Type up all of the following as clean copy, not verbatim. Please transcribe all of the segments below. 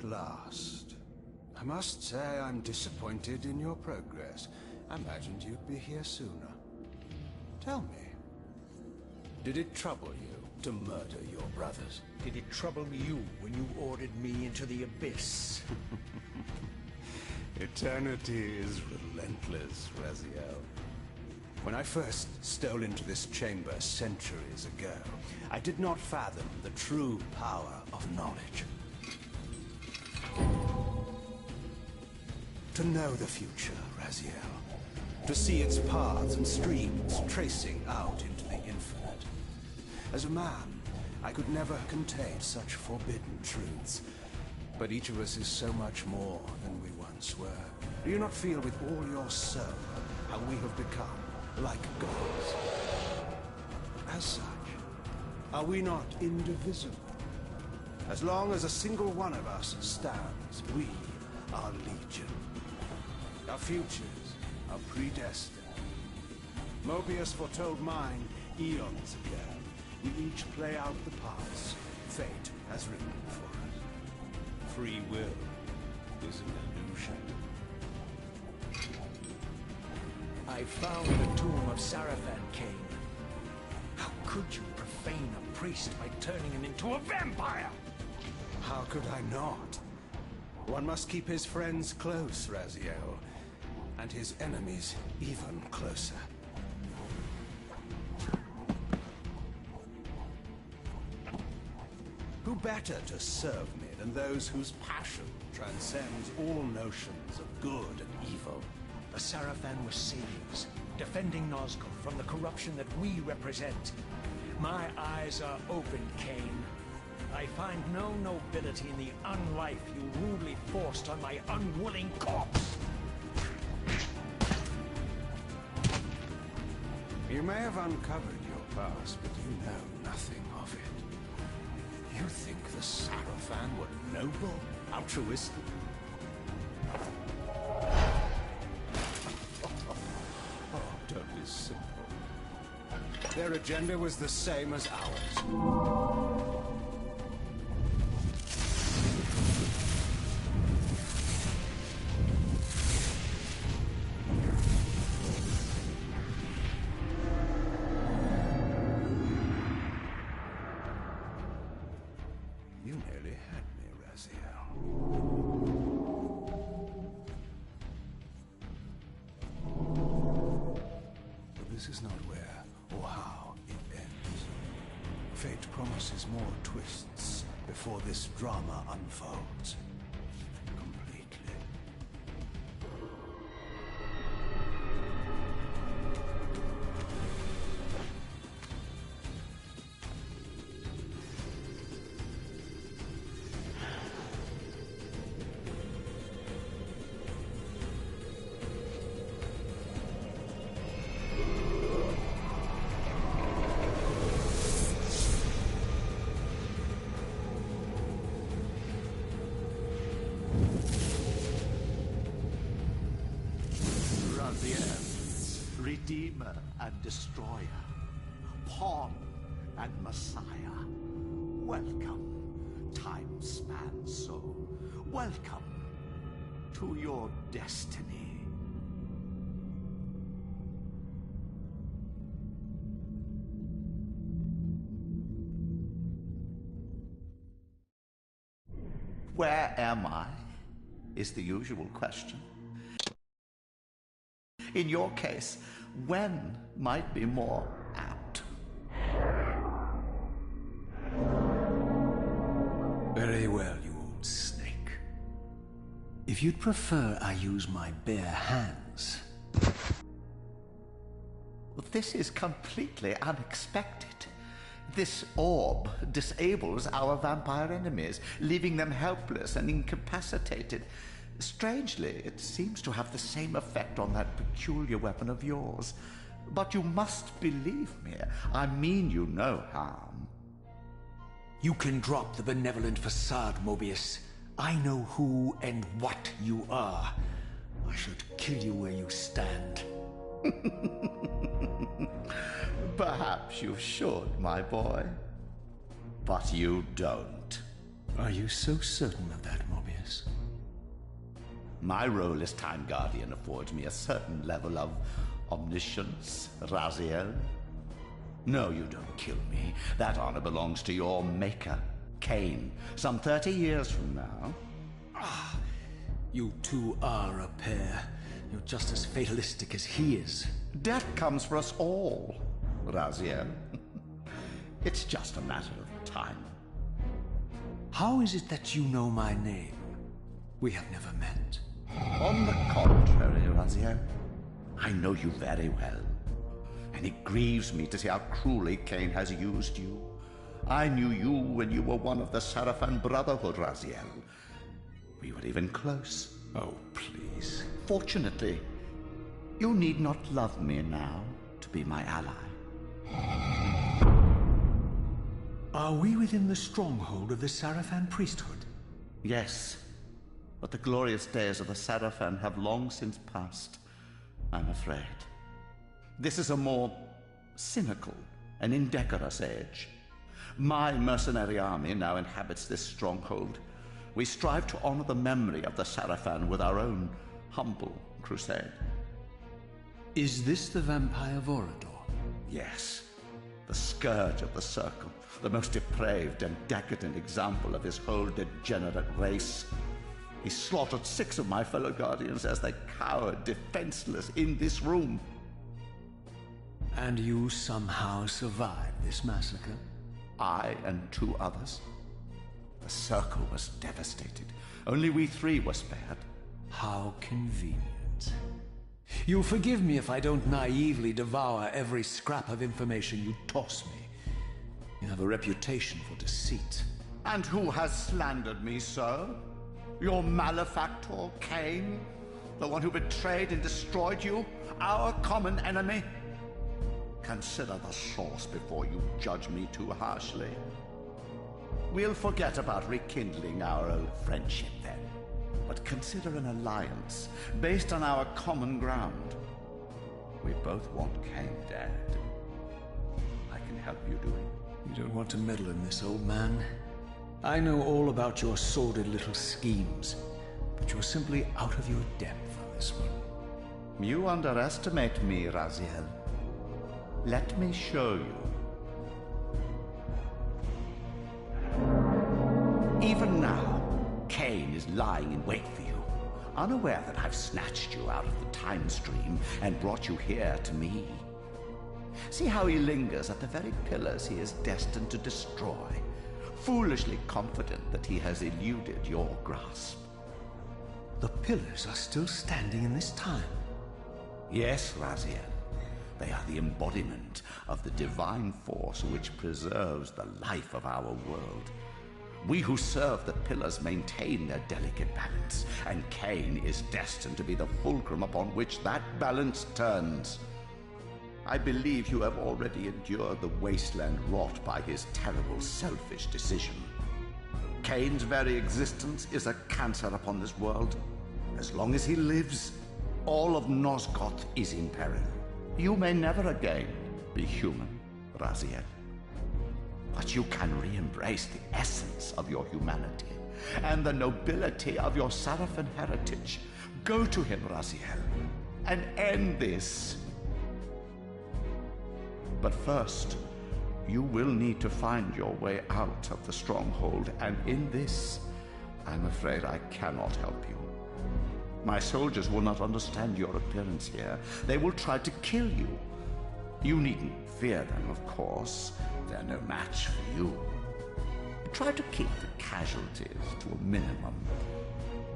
last. I must say I'm disappointed in your progress. I imagined you'd be here sooner. Tell me, did it trouble you to murder your brothers? Did it trouble you when you ordered me into the abyss? Eternity is relentless, Raziel. When I first stole into this chamber centuries ago, I did not fathom the true power of knowledge. To know the future, Raziel. To see its paths and streams tracing out into the infinite. As a man, I could never contain such forbidden truths. But each of us is so much more than we once were. Do you not feel with all your soul how we have become like gods? As such, are we not indivisible? As long as a single one of us stands, we are legion. Our futures are predestined. Mobius foretold mine eons ago. We each play out the parts fate has written for us. Free will is an illusion. I found the tomb of Sarafan, Kane. How could you profane a priest by turning him into a vampire? How could I not? One must keep his friends close, Raziel, and his enemies even closer. Who better to serve me than those whose passion transcends all notions of good and evil? The Sarafan were saviors, defending Nazgul from the corruption that we represent. My eyes are open, Kane. I find no nobility in the unlife you rudely forced on my unwilling corpse. You may have uncovered your past, but you know nothing of it. You think the Sarafan were noble, altruistic? Oh, don't be simple. Their agenda was the same as ours. You nearly had me, Raziel. But this is not where or how it ends. Fate promises more twists before this drama unfolds completely. Redeemer and Destroyer, Pawn and Messiah. Welcome, time-span soul. Welcome to your destiny. Where am I? Is the usual question. In your case, when might be more apt. Very well, you old snake. If you'd prefer I use my bare hands... This is completely unexpected. This orb disables our vampire enemies, leaving them helpless and incapacitated. Strangely, it seems to have the same effect on that peculiar weapon of yours. But you must believe me. I mean you no harm. You can drop the benevolent facade, Mobius. I know who and what you are. I should kill you where you stand. Perhaps you should, my boy. But you don't. Are you so certain of that, Morbius? My role as Time Guardian affords me a certain level of omniscience, Raziel. No, you don't kill me. That honor belongs to your maker, Cain, some 30 years from now. You two are a pair. You're just as fatalistic as he is. Death comes for us all, Raziel. It's just a matter of time. How is it that you know my name? We have never met. On the contrary, Raziel, I know you very well. And it grieves me to see how cruelly Cain has used you. I knew you when you were one of the Sarafan Brotherhood, Raziel. We were even close. Oh, please. Fortunately, you need not love me now to be my ally. Are we within the stronghold of the Sarafan priesthood? Yes, but the glorious days of the Sarafan have long since passed, I'm afraid. This is a more cynical and indecorous age. My mercenary army now inhabits this stronghold. We strive to honor the memory of the Sarafan with our own humble crusade. Is this the vampire Vorador? Yes, the scourge of the Circle, the most depraved and decadent example of his whole degenerate race. He slaughtered 6 of my fellow Guardians as they cowered defenseless in this room. And you somehow survived this massacre? I and 2 others. The Circle was devastated. Only we 3 were spared. How convenient. You'll forgive me if I don't naively devour every scrap of information you toss me. You have a reputation for deceit. And who has slandered me so? Your malefactor, Cain? The one who betrayed and destroyed you? Our common enemy? Consider the source before you judge me too harshly. We'll forget about rekindling our old friendship then. But consider an alliance based on our common ground. We both want Cain dead. I can help you do it. You don't want to meddle in this, old man. I know all about your sordid little schemes, but you're simply out of your depth on this one. You underestimate me, Raziel. Let me show you. Even now, Cain is lying in wait for you, unaware that I've snatched you out of the time stream and brought you here to me. See how he lingers at the very pillars he is destined to destroy, foolishly confident that he has eluded your grasp. The pillars are still standing in this time. Yes, Raziel. They are the embodiment of the divine force which preserves the life of our world. We who serve the pillars maintain their delicate balance, and Cain is destined to be the fulcrum upon which that balance turns. I believe you have already endured the wasteland wrought by his terrible, selfish decision. Cain's very existence is a cancer upon this world. As long as he lives, all of Nosgoth is in peril. You may never again be human, Raziel. But you can re-embrace the essence of your humanity and the nobility of your Sarafan heritage. Go to him, Raziel, and end this. But first, you will need to find your way out of the stronghold, and in this, I'm afraid I cannot help you. My soldiers will not understand your appearance here. They will try to kill you. You needn't fear them, of course. They're no match for you. Try to keep the casualties to a minimum.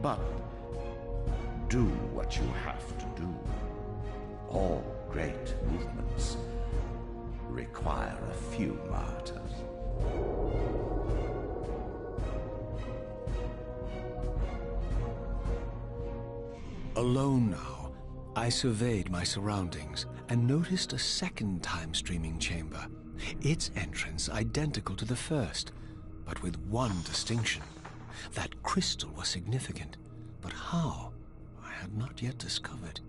But do what you have to do. All great movements require a few martyrs. Alone now, I surveyed my surroundings and noticed a second time-streaming chamber. Its entrance identical to the first, but with one distinction. That crystal was significant, but how, I had not yet discovered.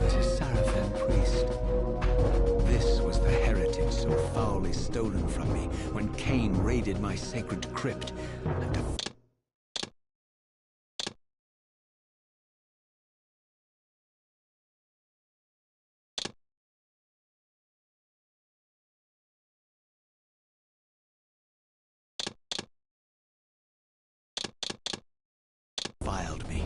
that is Sarafan priest. This was the heritage so foully stolen from me when Cain raided my sacred crypt and defiled me.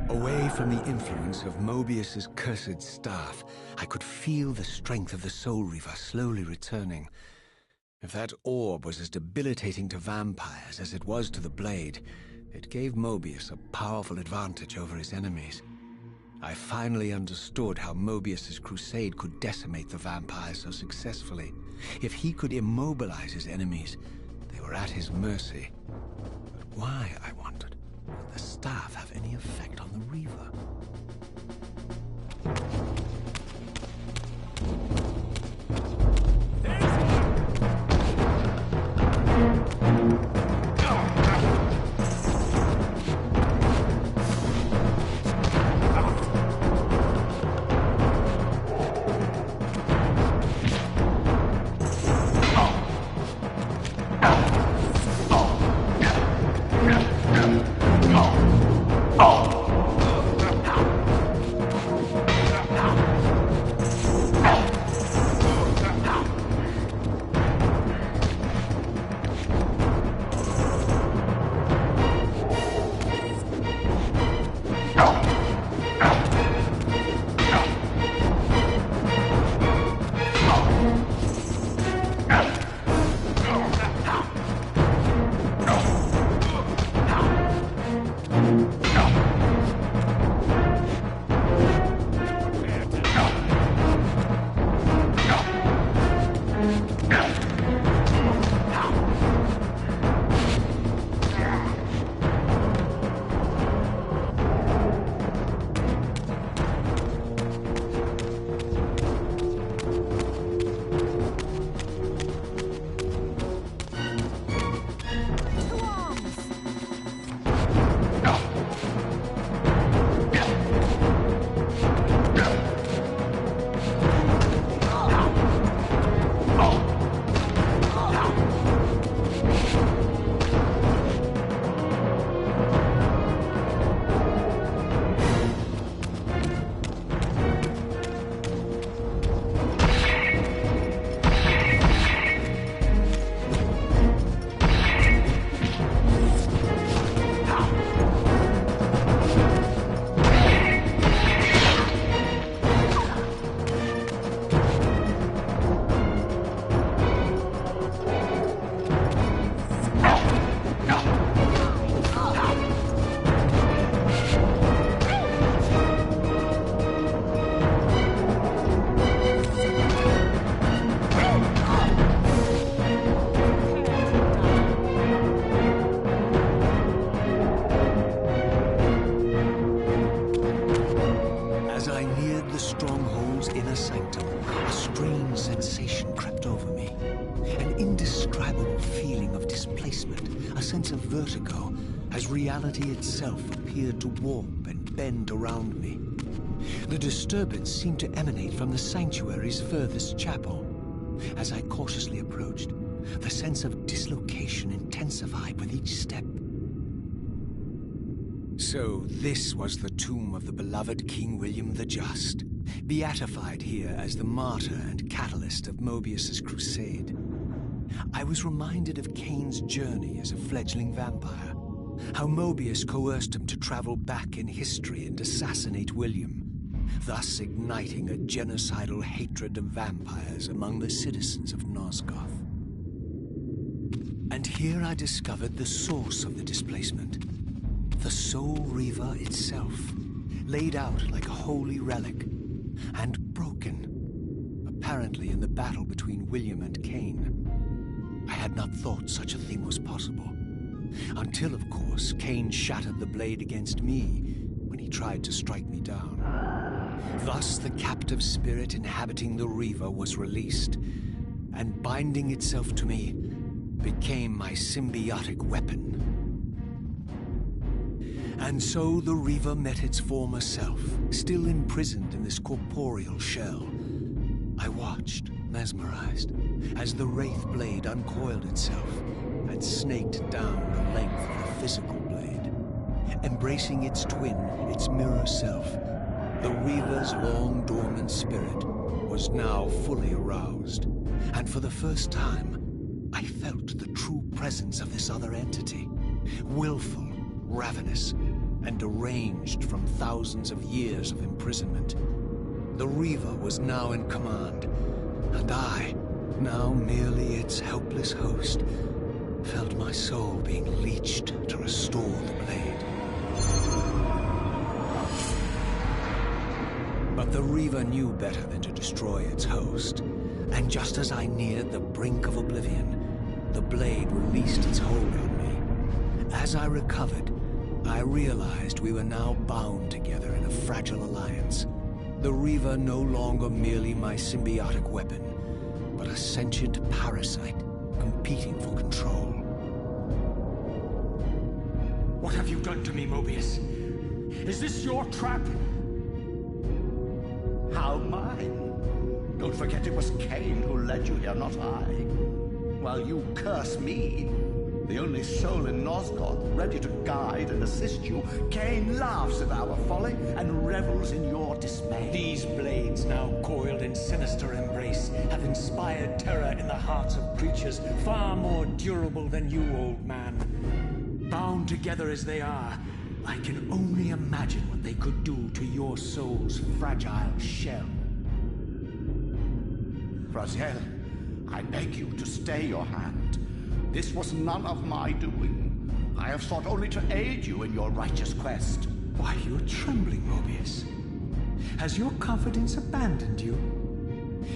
Away from the influence of Mobius's cursed staff, I could feel the strength of the Soul Reaver slowly returning. If that orb was as debilitating to vampires as it was to the blade, it gave Mobius a powerful advantage over his enemies. I finally understood how Mobius's crusade could decimate the vampires so successfully. If he could immobilize his enemies, they were at his mercy. But why, I wondered, would the staff have any effect on the Reaver? the sanctum, a strange sensation crept over me. An indescribable feeling of displacement, a sense of vertigo, as reality itself appeared to warp and bend around me. The disturbance seemed to emanate from the sanctuary's furthest chapel. As I cautiously approached, the sense of dislocation intensified with each step. So this was the tomb of the beloved King William the Just, beatified here as the martyr and catalyst of Mobius's crusade. I was reminded of Kane's journey as a fledgling vampire, how Mobius coerced him to travel back in history and assassinate William, thus igniting a genocidal hatred of vampires among the citizens of Nosgoth. And here I discovered the source of the displacement. The Soul Reaver itself, laid out like a holy relic, and broken, apparently in the battle between William and Kane. I had not thought such a thing was possible, until, of course, Kane shattered the blade against me when he tried to strike me down. Thus, the captive spirit inhabiting the Reaver was released, and binding itself to me, became my symbiotic weapon. And so the Reaver met its former self, still imprisoned in this corporeal shell. I watched, mesmerized, as the Wraith blade uncoiled itself and snaked down the length of the physical blade. Embracing its twin, its mirror self, the Reaver's long-dormant spirit was now fully aroused, and for the first time, I felt the true presence of this other entity, willful, ravenous, and deranged from thousands of years of imprisonment. The Reaver was now in command, and I, now merely its helpless host, felt my soul being leached to restore the blade. But the Reaver knew better than to destroy its host, and just as I neared the brink of oblivion, the blade released its hold on me. As I recovered, I realized we were now bound together in a fragile alliance. The Reaver no longer merely my symbiotic weapon, but a sentient parasite competing for control. What have you done to me, Mobius? Is this your trap? How mine? Don't forget it was Kane who led you here, not I. While you curse me, the only soul in Nosgoth ready to guide and assist you, Kane laughs at our folly and revels in your dismay. These blades, now coiled in sinister embrace, have inspired terror in the hearts of creatures far more durable than you, old man. Bound together as they are, I can only imagine what they could do to your soul's fragile shell. Raziel, I beg you to stay your hand. This was none of my doing. I have sought only to aid you in your righteous quest. Why, you're trembling, Mobius. Has your confidence abandoned you?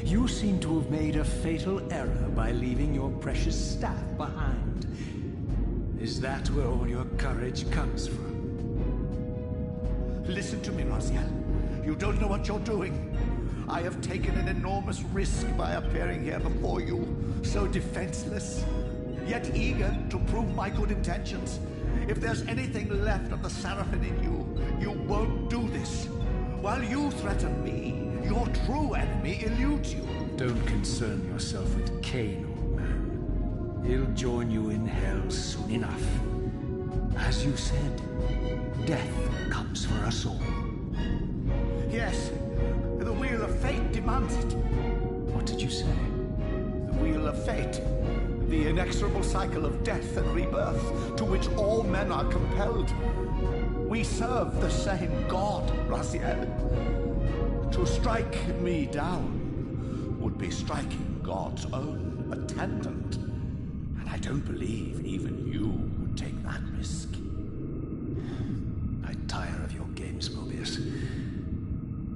You seem to have made a fatal error by leaving your precious staff behind. Is that where all your courage comes from? Listen to me, Raziel. You don't know what you're doing. I have taken an enormous risk by appearing here before you, so defenseless, yet eager to prove my good intentions. If there's anything left of the Seraphim in you, you won't do this. While you threaten me, your true enemy eludes you. Don't concern yourself with Kane, old man. He'll join you in hell soon enough. As you said, death comes for us all. Yes, the wheel of fate demands it. What did you say? The wheel of fate. The inexorable cycle of death and rebirth to which all men are compelled. We serve the same God, Raziel. To strike me down would be striking God's own attendant. And I don't believe even you would take that risk. I tire of your games, Mobius.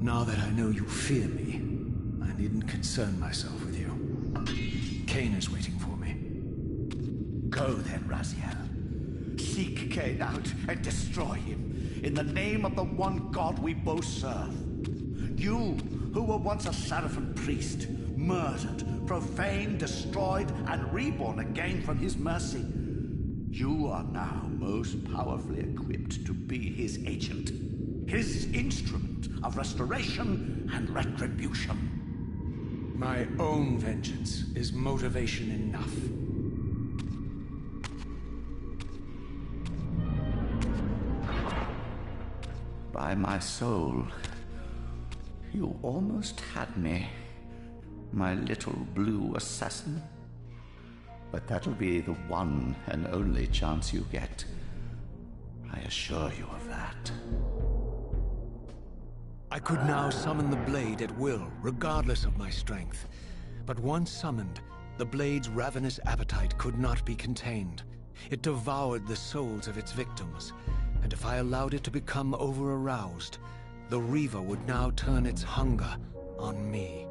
Now that I know you fear me, I needn't concern myself with you. Kane is waiting for me. Go then, Raziel. Seek Kane out and destroy him in the name of the one God we both serve. You, who were once a Seraphim priest, murdered, profaned, destroyed, and reborn again from his mercy. You are now most powerfully equipped to be his agent, his instrument of restoration and retribution. My own vengeance is motivation enough. By my soul, you almost had me, my little blue assassin. But that'll be the one and only chance you get. I assure you of that. I could now summon the blade at will, regardless of my strength. But once summoned, the blade's ravenous appetite could not be contained. It devoured the souls of its victims, and if I allowed it to become over-aroused, the Reaver would now turn its hunger on me.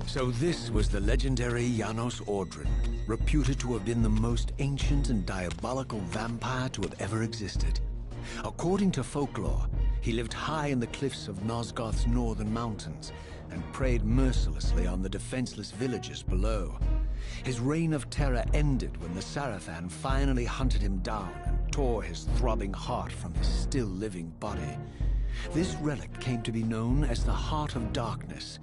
So this was the legendary Janos Ordren, reputed to have been the most ancient and diabolical vampire to have ever existed. According to folklore, he lived high in the cliffs of Nosgoth's northern mountains and preyed mercilessly on the defenseless villagers below. His reign of terror ended when the Sarafan finally hunted him down and tore his throbbing heart from his still-living body. This relic came to be known as the Heart of Darkness,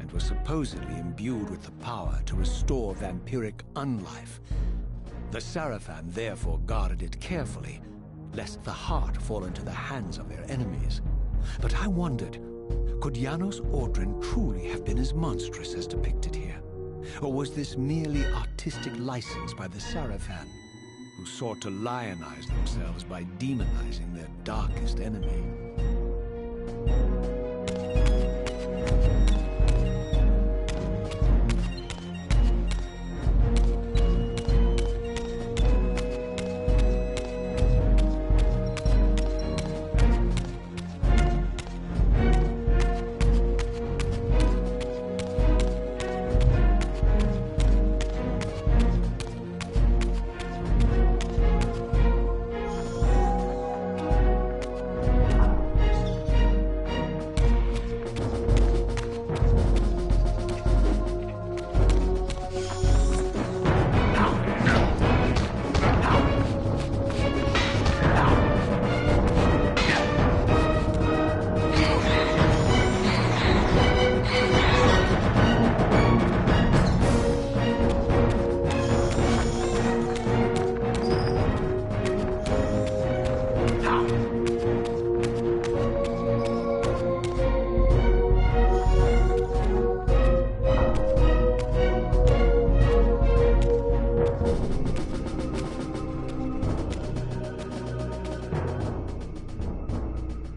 and was supposedly imbued with the power to restore vampiric unlife. The Sarafan therefore guarded it carefully, lest the heart fall into the hands of their enemies. But I wondered, could Janos Ordren truly have been as monstrous as depicted here? Or was this merely artistic license by the Sarafan, who sought to lionize themselves by demonizing their darkest enemy?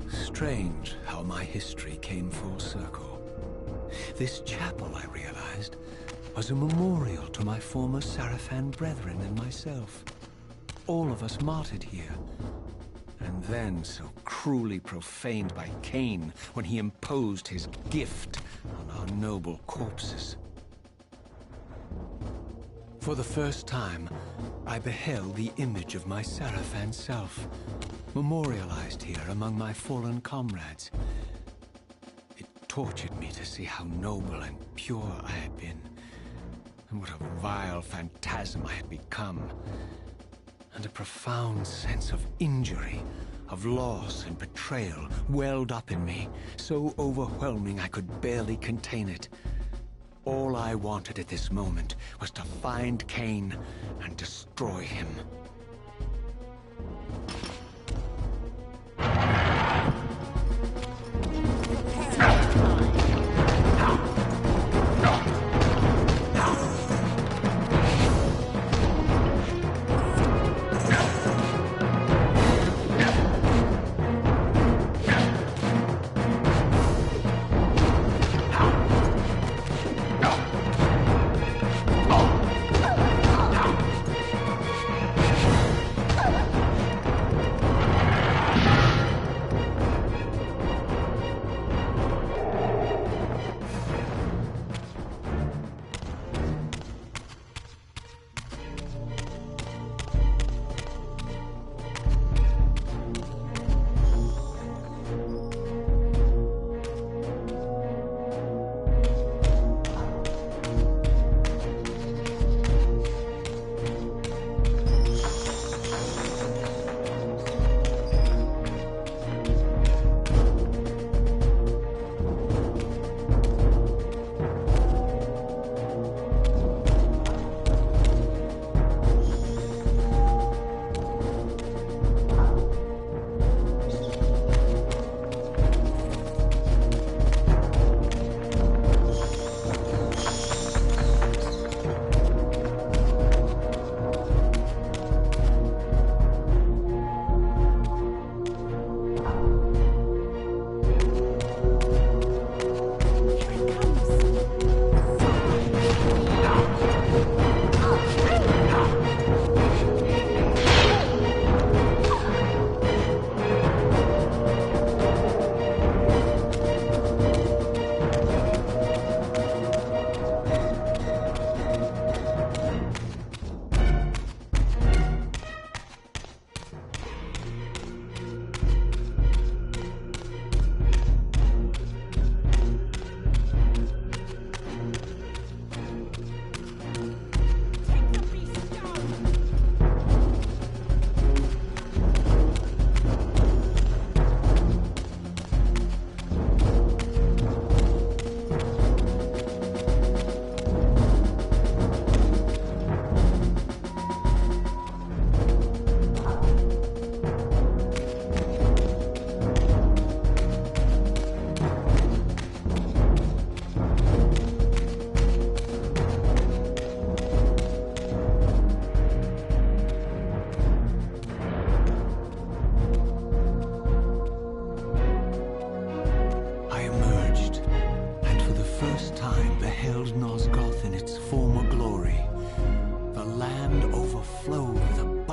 Strange how my history came full circle. This chapel, I realized, was a memorial to my former Sarafan brethren and myself. All of us martyred here, and then so cruelly profaned by Cain when he imposed his gift on our noble corpses. For the first time, I beheld the image of my Sarafan self, memorialized here among my fallen comrades. It tortured me to see how noble and pure I had been, and what a vile phantasm I had become, and a profound sense of injury, of loss and betrayal welled up in me, so overwhelming I could barely contain it. All I wanted at this moment was to find Cain and destroy him.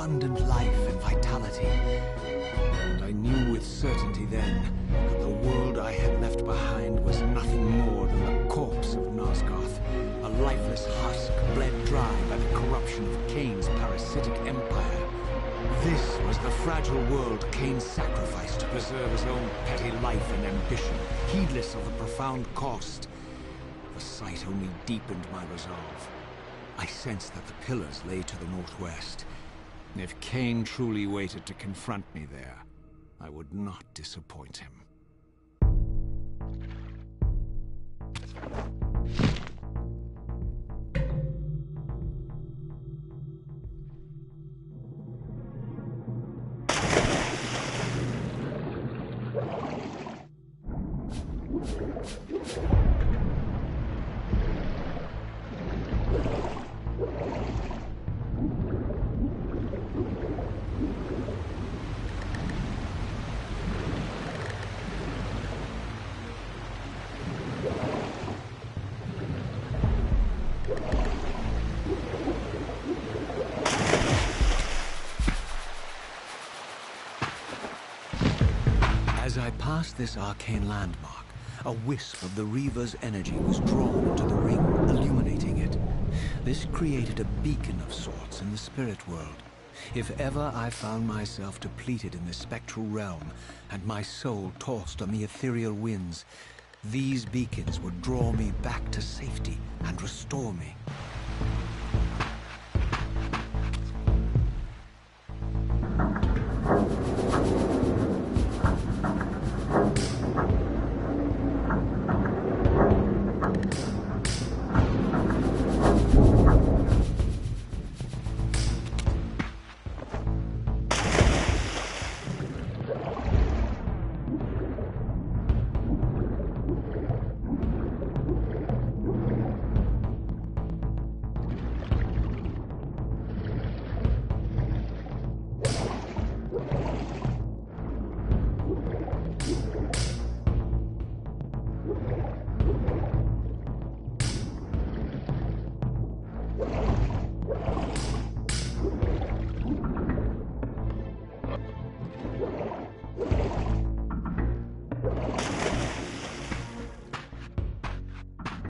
abundant life and vitality. And I knew with certainty then that the world I had left behind was nothing more than the corpse of Nosgoth, a lifeless husk bled dry by the corruption of Kain's parasitic empire. This was the fragile world Kain sacrificed to preserve his own petty life and ambition, heedless of the profound cost. The sight only deepened my resolve. I sensed that the pillars lay to the northwest. If Kain truly waited to confront me there, I would not disappoint him. As I passed this arcane landmark, a wisp of the Reaver's energy was drawn into the ring, illuminating it. This created a beacon of sorts in the spirit world. If ever I found myself depleted in the spectral realm, and my soul tossed on the ethereal winds, these beacons would draw me back to safety and restore me.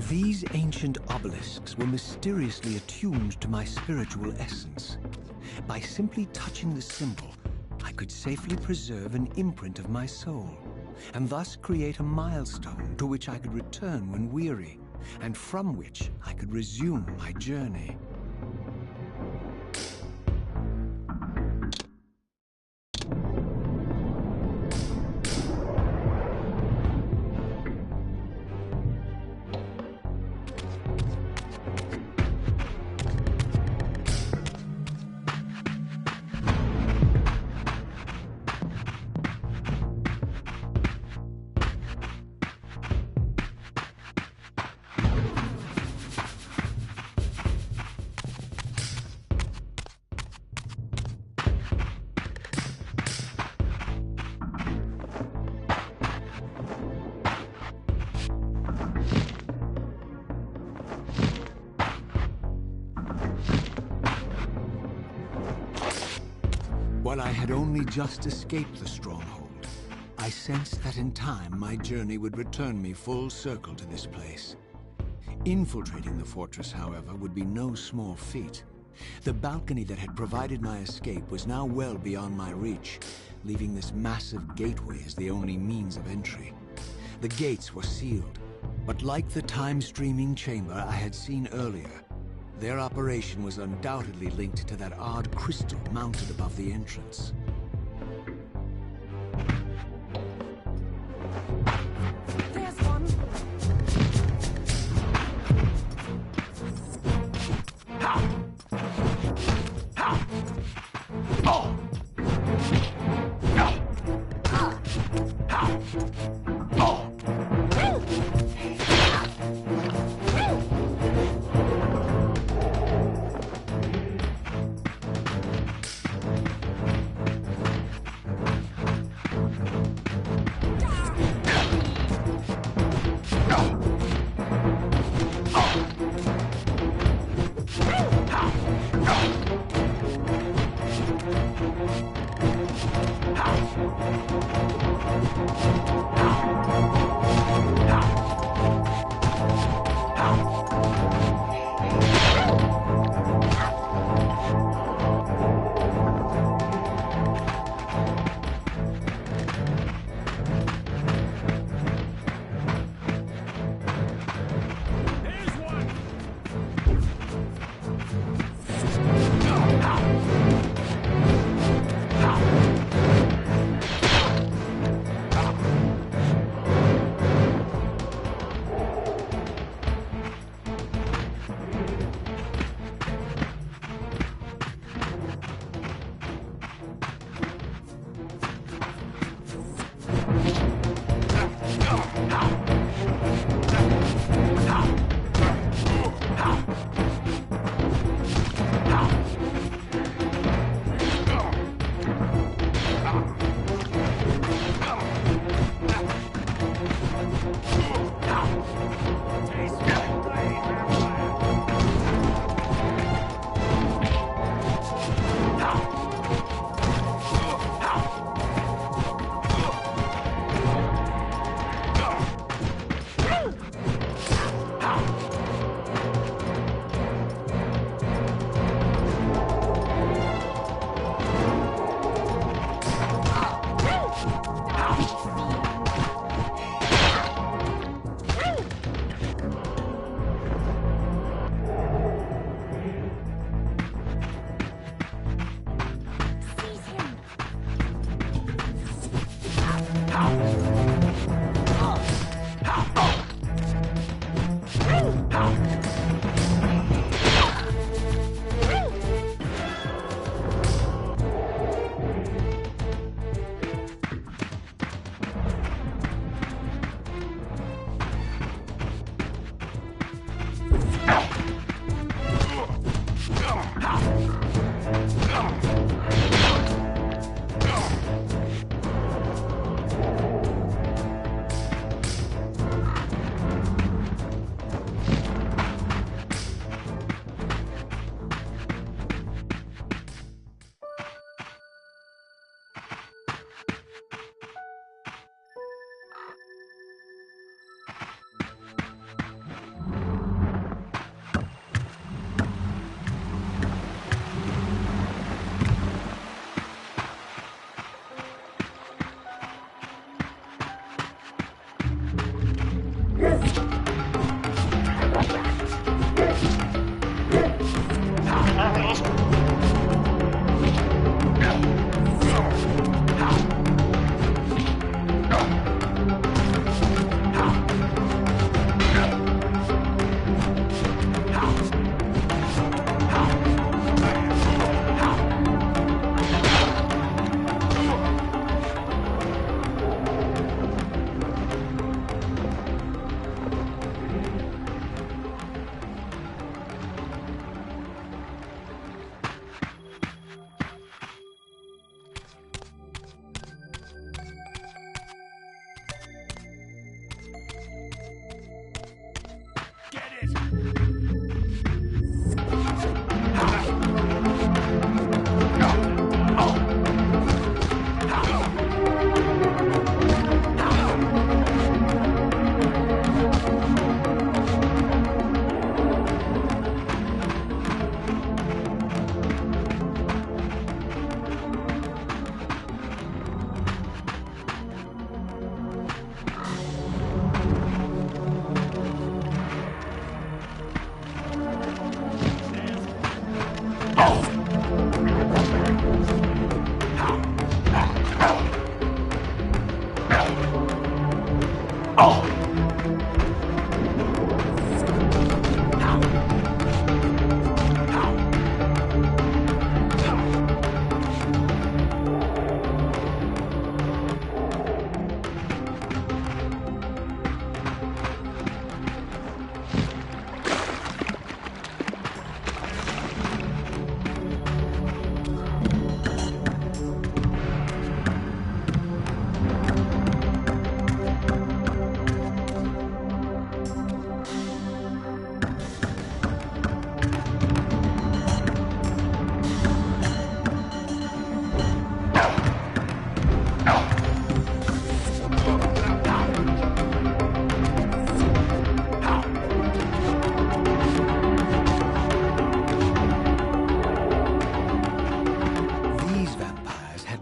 These ancient obelisks were mysteriously attuned to my spiritual essence. By simply touching the symbol, I could safely preserve an imprint of my soul, and thus create a milestone to which I could return when weary, and from which I could resume my journey. While I had only just escaped the stronghold, I sensed that in time my journey would return me full circle to this place. Infiltrating the fortress, however, would be no small feat. The balcony that had provided my escape was now well beyond my reach, leaving this massive gateway as the only means of entry. The gates were sealed, but like the time-streaming chamber I had seen earlier, their operation was undoubtedly linked to that odd crystal mounted above the entrance. There's one. Ha! Ha! Oh! No! Ha! Oh!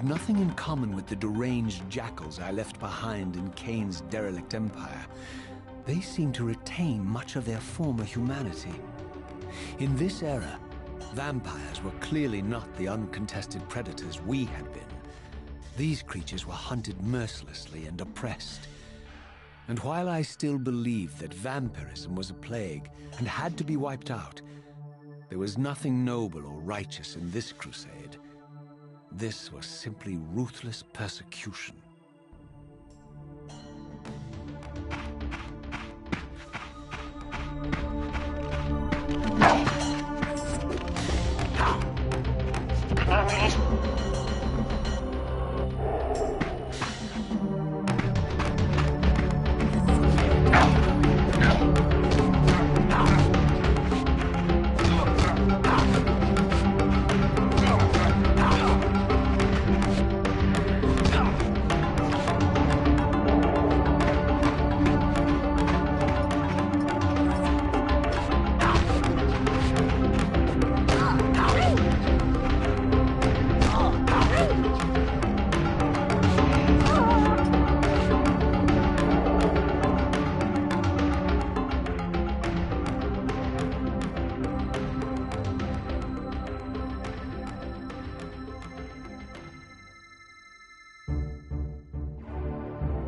nothing in common with the deranged jackals I left behind in Kane's derelict empire. They seem to retain much of their former humanity. In this era, vampires were clearly not the uncontested predators we had been. These creatures were hunted mercilessly and oppressed. And while I still believed that vampirism was a plague and had to be wiped out, there was nothing noble or righteous in this crusade. This was simply ruthless persecution.